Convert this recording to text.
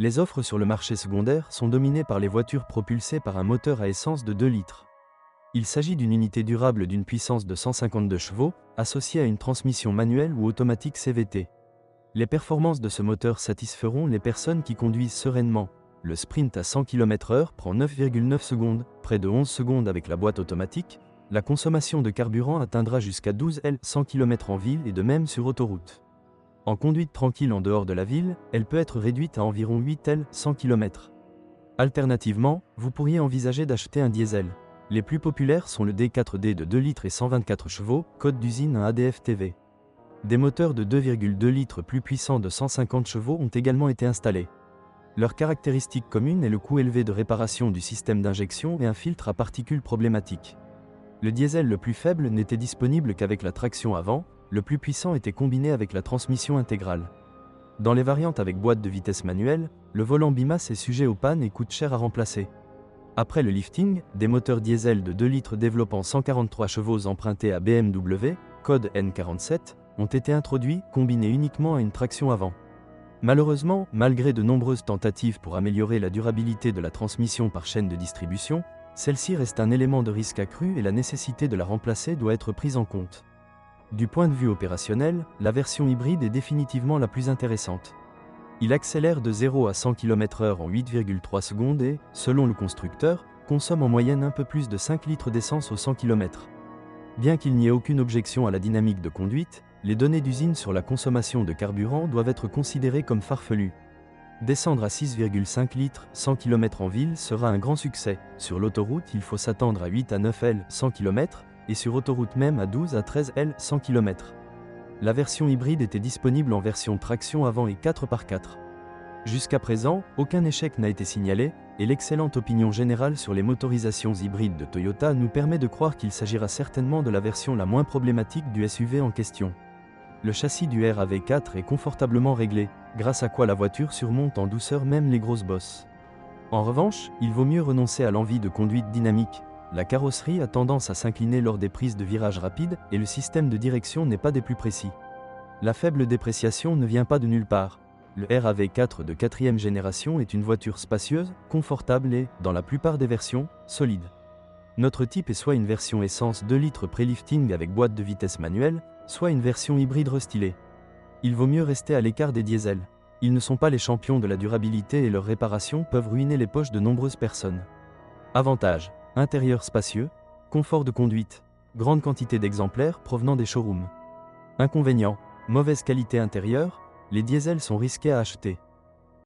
Les offres sur le marché secondaire sont dominées par les voitures propulsées par un moteur à essence de 2 litres. Il s'agit d'une unité durable d'une puissance de 152 chevaux, associée à une transmission manuelle ou automatique CVT. Les performances de ce moteur satisferont les personnes qui conduisent sereinement. Le sprint à 100 km/h prend 9,9 secondes, près de 11 secondes avec la boîte automatique. La consommation de carburant atteindra jusqu'à 12 L 100 km en ville et de même sur autoroute. En conduite tranquille en dehors de la ville, elle peut être réduite à environ 8 L 100 km. Alternativement, vous pourriez envisager d'acheter un diesel. Les plus populaires sont le D4D de 2 litres et 124 chevaux, code d'usine à ADF-TV. Des moteurs de 2,2 litres plus puissants de 150 chevaux ont également été installés. Leur caractéristique commune est le coût élevé de réparation du système d'injection et un filtre à particules problématique. Le diesel le plus faible n'était disponible qu'avec la traction avant, le plus puissant était combiné avec la transmission intégrale. Dans les variantes avec boîte de vitesse manuelle, le volant bimasse est sujet aux pannes et coûte cher à remplacer. Après le lifting, des moteurs diesel de 2 litres développant 143 chevaux empruntés à BMW, code N47, ont été introduits, combinés uniquement à une traction avant. Malheureusement, malgré de nombreuses tentatives pour améliorer la durabilité de la transmission par chaîne de distribution, celle-ci reste un élément de risque accru et la nécessité de la remplacer doit être prise en compte. Du point de vue opérationnel, la version hybride est définitivement la plus intéressante. Il accélère de 0 à 100 km/h en 8,3 secondes et, selon le constructeur, consomme en moyenne un peu plus de 5 litres d'essence au 100 km. Bien qu'il n'y ait aucune objection à la dynamique de conduite, les données d'usine sur la consommation de carburant doivent être considérées comme farfelues. Descendre à 6,5 litres 100 km en ville sera un grand succès. Sur l'autoroute, il faut s'attendre à 8 à 9 L 100 km, et sur autoroute même à 12 à 13 L 100 km. La version hybride était disponible en version traction avant et 4x4. Jusqu'à présent, aucun échec n'a été signalé, et l'excellente opinion générale sur les motorisations hybrides de Toyota nous permet de croire qu'il s'agira certainement de la version la moins problématique du SUV en question. Le châssis du RAV4 est confortablement réglé, grâce à quoi la voiture surmonte en douceur même les grosses bosses. En revanche, il vaut mieux renoncer à l'envie de conduite dynamique. La carrosserie a tendance à s'incliner lors des prises de virage rapides et le système de direction n'est pas des plus précis. La faible dépréciation ne vient pas de nulle part. Le RAV4 de 4e génération est une voiture spacieuse, confortable et, dans la plupart des versions, solide. Notre type est soit une version essence 2 litres pré-lifting avec boîte de vitesse manuelle, soit une version hybride restylée. Il vaut mieux rester à l'écart des diesels. Ils ne sont pas les champions de la durabilité et leurs réparations peuvent ruiner les poches de nombreuses personnes. Avantages: intérieur spacieux, confort de conduite, grande quantité d'exemplaires provenant des showrooms. Inconvénients: mauvaise qualité intérieure, les diesels sont risqués à acheter.